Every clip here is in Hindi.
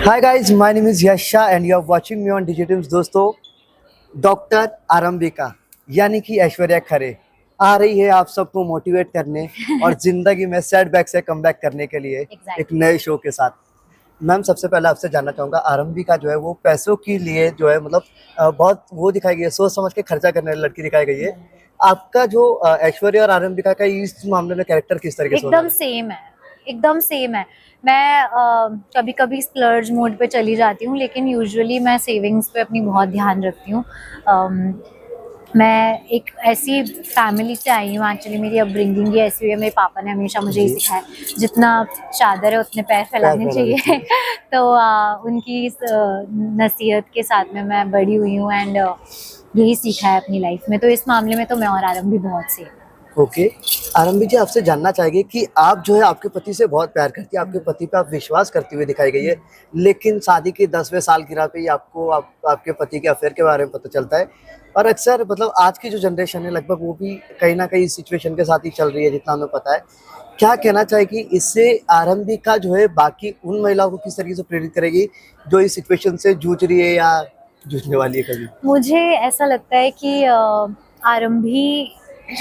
Hi guys, my name is Yasha and you are watching me on Digitives। दोस्तों, डॉक्टर आरंभिका यानी कि ऐश्वर्या खरे आ रही है आप सबको मोटिवेट करने और जिंदगी में सेटबैक से कमबैक करने के लिए एक नए शो के साथ। मैम, सबसे पहले आपसे जानना चाहूँगा, आरंभिका जो है वो पैसों के लिए जो है मतलब बहुत वो दिखाई गई है, सोच समझ के खर्चा करने वाली लड़की दिखाई गई है। आपका जो ऐश्वर्या और आरंभिका का इस मामले में कैरेक्टर किस तरीके से होता एकदम है? सेम है। एकदम सेम है। मैं कभी कभी स्प्लर्ज मोड पे चली जाती हूँ, लेकिन यूजुअली मैं सेविंग्स पे अपनी बहुत ध्यान रखती हूँ। मैं एक ऐसी फैमिली से आई हूँ, एक्चुअली मेरी अपब्रिंगिंग ही ऐसी हुई है। मेरे पापा ने हमेशा मुझे ये जी। सिखाया, जितना चादर है उतने पैर फैलाने फैलाना चाहिए। चाहिए। तो उनकी इस नसीहत के साथ में मैं बड़ी हुई हूँ एंड यही सीखा है अपनी लाइफ में। तो इस मामले में तो मैं और आरंभ भी बहुत सेम है। ओके। आरंभी जी, आपसे जानना चाहेंगे कि आप जो है आपके पति से बहुत प्यार करती है, आपके पति पे आप विश्वास करती हुई दिखाई गई है, लेकिन शादी के 10वें सालगिरह पे ही आपको आपके पति के अफेयर के बारे में पता चलता है। और अक्सर मतलब आज की जो जनरेशन है लगभग वो भी कहीं ना कहीं इस सिचुएशन के साथ ही चल रही है, जितना हमें पता है। क्या कहना चाहेगी इससे? आरंभी का जो है बाकी उन महिलाओं को किस तरीके से प्रेरित करेगी जो इस सिचुएशन से जूझ रही है या जूझने वाली है कभी? मुझे ऐसा लगता है कि आरंभी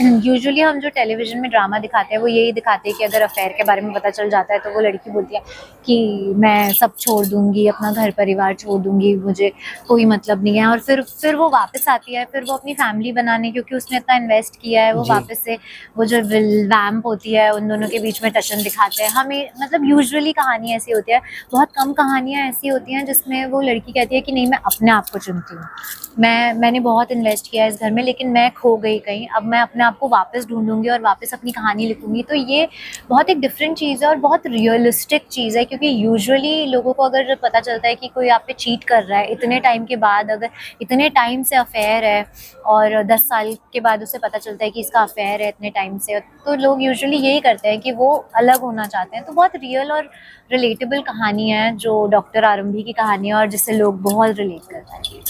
यूजुअली हम जो टेलीविजन में ड्रामा दिखाते हैं वो यही दिखाते हैं कि अगर अफेयर के बारे में पता चल जाता है तो वो लड़की बोलती है कि मैं सब छोड़ दूंगी, अपना घर परिवार छोड़ दूंगी, मुझे कोई मतलब नहीं है। और फिर वो वापस आती है, फिर वो अपनी फैमिली बनाने, क्योंकि उसने इतना इन्वेस्ट किया है, वो जी। वापस से वो जो वैम्प होती है उन दोनों के बीच में टशन दिखाते हैं हमें। मतलब यूजुअली कहानी ऐसी होती है, बहुत कम कहानियाँ ऐसी होती हैं जिसमें वो लड़की कहती है कि नहीं, मैं अपने आप को चुनती हूँ। मैंने बहुत इन्वेस्ट किया है इस घर में, लेकिन मैं खो गई कहीं, अब मैं अपने आप को वापस ढूंढूंगी और वापस अपनी कहानी लिखूंगी। तो ये बहुत एक डिफरेंट चीज़ है और बहुत रियलिस्टिक चीज़ है, क्योंकि यूजुअली लोगों को अगर पता चलता है कि कोई आप पे चीट कर रहा है इतने टाइम के बाद, अगर इतने टाइम से अफेयर है और 10 साल के बाद उसे पता चलता है कि इसका अफेयर है इतने टाइम से, तो लोग यूजुअली यही करते हैं कि वो अलग होना चाहते हैं। तो बहुत रियल और रिलेटेबल कहानी है जो डॉक्टर आरंभी की कहानी है और जिससे लोग बहुत रिलेट कर पाए हैं।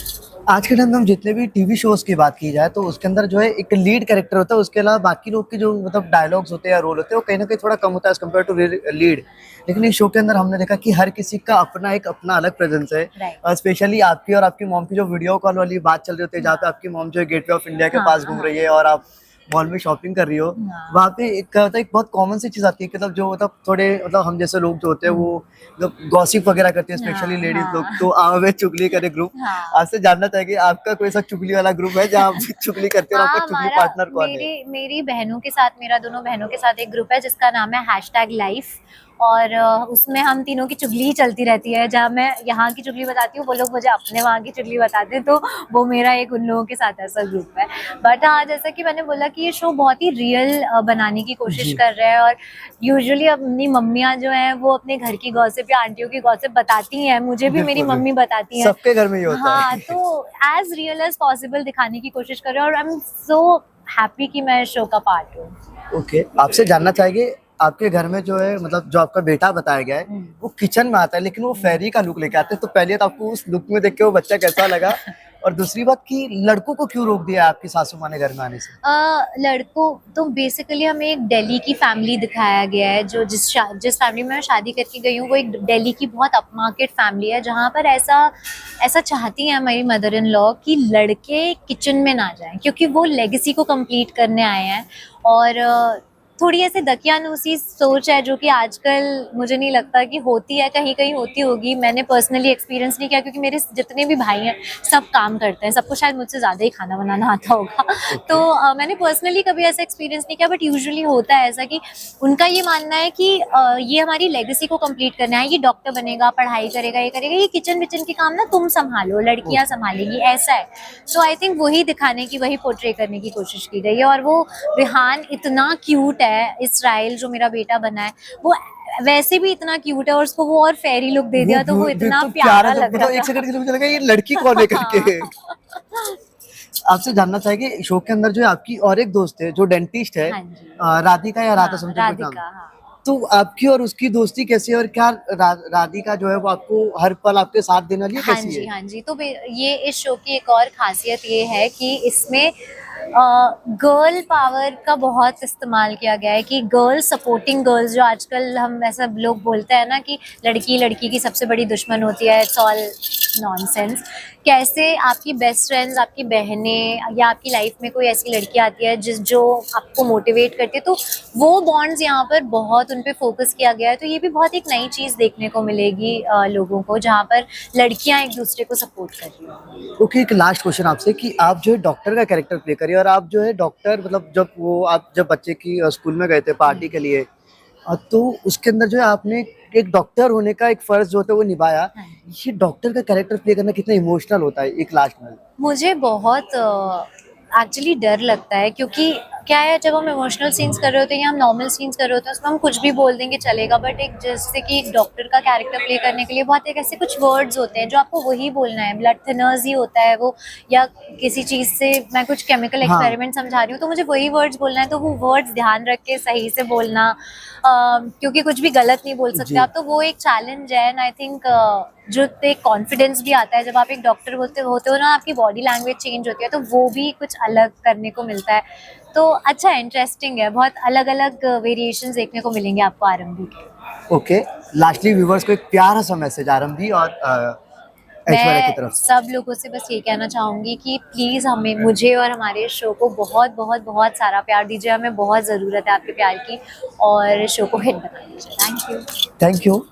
आज के टाइम में हम जितने भी टीवी शोज की बात की जाए तो उसके अंदर जो है एक लीड कैरेक्टर होता है, उसके अलावा बाकी लोग के जो मतलब डायलॉग्स होते हैं या रोल होते हैं वो कहीं ना कहीं थोड़ा कम होता है एज कम्पेयर टू लीड। लेकिन इस शो के अंदर हमने देखा कि हर किसी का अपना अलग प्रेजेंस है। राइट। स्पेशली आपकी और आपकी मॉम की जो वीडियो कॉल वाली बात चल रही होती है, जहाँ पे आपकी मॉम जो है गेटवे ऑफ इंडिया के हाँ पास घूम हाँ रही है और आप मॉल में शॉपिंग कर रही हो। हाँ। वहाँ पे एक होता है, एक बहुत कॉमन सी चीज आती है कि मतलब जो मतलब थोड़े मतलब हम जैसे लोग जो होते हैं वो मतलब गॉसिप वगैरह करते हैं, स्पेशली हाँ लेडीज लोग। हाँ तो आवे चुगली करे ग्रुप। हाँ। आपसे जानना चाहेंगे आपका कोई ऐसा चुगली वाला ग्रुप है जहाँ आप चुगली करते हैं और हाँ, आपका चुगली हमारा पार्टनर कौन है? मेरी मेरी बहनों के साथ, मेरा दोनों बहनों के साथ एक ग्रुप है जिसका नाम है हैशटैग लाइफ। और उसमें हम तीनों की चुगली ही चलती रहती है। जहाँ मैं यहाँ की चुगली बताती हूँ, वो लोग मुझे अपने वहाँ की चुगली बताते हैं। तो वो मेरा एक उन लोगों के साथ ऐसा ग्रुप है। बट हाँ, जैसा कि मैंने बोला कि ये शो बहुत ही रियल बनाने की कोशिश जी। कर रहा है। और यूजुअली अपनी मम्मियाँ जो हैं वो अपने घर की गॉसिप या आंटियों की गॉसिप बताती हैं, मुझे भी मेरी बिल्कुल। मम्मी बताती हैं। सबके घर में ये होता हाँ, है। तो एज रियल एज पॉसिबल दिखाने की कोशिश कर रहे हैं और आई एम सो हैप्पी कि मैं शो का पार्ट हूँ। ओके, आपसे जानना चाहेंगे, आपके घर में जो है मतलब जो आपका बेटा बताया गया है हम्म। वो किचन में आता है लेकिन वो हम्म। फेरी का लुक लेके आते हैं, तो पहले तो आपको उस लुक में देख के वो बच्चा कैसा लगा? और दूसरी बात कि लड़कों को क्यों रोक दिया आपकी सासू माँ ने घर में आने से? लड़कों तो बेसिकली हमें एक दिल्ली की फैमिली दिखाया गया है, जो जिस फैमिली में मैं शादी करके गई हूँ वो एक दिल्ली की बहुत अपमार्केट फैमिली है, जहाँ पर ऐसा ऐसा चाहती है हमारी मदर इन लॉ कि लड़के किचन में ना जाएं, क्योंकि वो लेगेसी को कंप्लीट करने आए हैं। और थोड़ी ऐसे दकियानूसी सोच है जो कि आजकल मुझे नहीं लगता कि होती है, कहीं कहीं होती होगी। मैंने पर्सनली एक्सपीरियंस नहीं किया, क्योंकि मेरे जितने भी भाई हैं सब काम करते हैं, सबको शायद मुझसे ज़्यादा ही खाना बनाना आता होगा। तो ओके। मैंने पर्सनली कभी ऐसा एक्सपीरियंस नहीं किया, बट यूजुअली होता है ऐसा कि उनका ये मानना है कि ये हमारी लेगेसी को कंप्लीट करना है, ये डॉक्टर बनेगा, पढ़ाई करेगा, ये करेगा, ये किचन विचन के काम ना तुम संभालो, लड़कियां संभालेगी, ऐसा है। सो आई थिंक वही दिखाने की, वही पोर्ट्रे करने की कोशिश की गई है। और वो रिहान इतना क्यूट है, इसराइल जो मेरा बेटा बना है वो वैसे भी इतना क्यूट है, और उसको वो और फेरी लुक दे वो दिया तो वो इतना बिल्कुल प्यारा प्यारा था, लग मतलब रहा एक सेकंड के लिए था। मुझे लगा ये लड़की कौन है करके। हाँ। आपसे जानना चाहेंगे, शो के अंदर जो है आपकी और एक दोस्त है जो डेंटिस्ट है, हाँ जी। राधिका या राधा हाँ, समथिंग कुछ नाम। राधिका। हाँ। तो आपकी और उसकी दोस्ती कैसी है और क्या राधिका जो है वो आपको हर पल आपके साथ देने वाली है, हाँ कैसी जी, है? हाँ जी। तो ये इस शो की एक और ख़ासियत ये है कि इसमें गर्ल पावर का बहुत इस्तेमाल किया गया है कि गर्ल्स सपोर्टिंग गर्ल्स, जो आजकल हम ऐसा लोग बोलते हैं ना कि लड़की लड़की की सबसे बड़ी दुश्मन होती है, इट्स ऑल नॉनसेंस। कैसे आपकी बेस्ट फ्रेंड्स, आपकी बहनें या आपकी लाइफ में कोई ऐसी लड़की आती है जो आपको मोटिवेट करती है, तो वो बॉन्ड्स यहाँ पर बहुत उन पे फोकस किया गया है। तो ये भी बहुत एक नई चीज़ देखने को मिलेगी लोगों को, जहाँ पर लड़कियाँ एक दूसरे को सपोर्ट कर रही हैं। ओके, एक लास्ट क्वेश्चन आपसे कि आप जो है डॉक्टर का कैरेक्टर प्ले करिए और आप जो है डॉक्टर मतलब जब बच्चे की स्कूल में गए थे पार्टी के लिए, तो उसके अंदर जो है आपने एक डॉक्टर होने का एक फर्ज जो होता है वो निभाया। हाँ। ये डॉक्टर का कैरेक्टर प्ले करना कितना इमोशनल होता है एक लास्ट में? मुझे बहुत एक्चुअली डर लगता है, क्योंकि क्या है, जब हम इमोशनल सीन्स कर रहे होते हैं या हम नॉर्मल सीन्स कर रहे होते हैं उसमें हम कुछ भी बोल देंगे चलेगा, बट एक जैसे कि एक डॉक्टर का कैरेक्टर प्ले करने के लिए बहुत एक ऐसे कुछ वर्ड्स होते हैं जो आपको वही बोलना है। ब्लड थिनर्स ही होता है वो, या किसी चीज़ से मैं कुछ केमिकल हाँ। एक्सपेरिमेंट समझा रही हूँ तो मुझे वही वर्ड्स बोलना है, तो वो वर्ड्स ध्यान रख के सही से बोलना, क्योंकि कुछ भी गलत नहीं बोल सकते जी। आप, तो वो एक चैलेंज है। एंड आई थिंक जो एक कॉन्फिडेंस भी आता है जब आप एक डॉक्टर होते हो ना, आपकी बॉडी लैंग्वेज चेंज होती है, तो वो भी कुछ अलग करने को मिलता है। तो अच्छा, इंटरेस्टिंग है, बहुत अलग अलग वेरिएशंस देखने को मिलेंगे आपको आरंभी के। ओके, लास्टली व्यूवर्स को एक प्यारा सा मैसेज आरंभी और ऐश्वर्या की मैं तरफ से। सब लोगों से बस ये कहना चाहूँगी कि प्लीज़ हमें, मुझे और हमारे शो को बहुत बहुत बहुत सारा प्यार दीजिए, हमें बहुत ज़रूरत है आपके प्यार की, और शो को हिट बना दीजिए। Thank you. Thank you.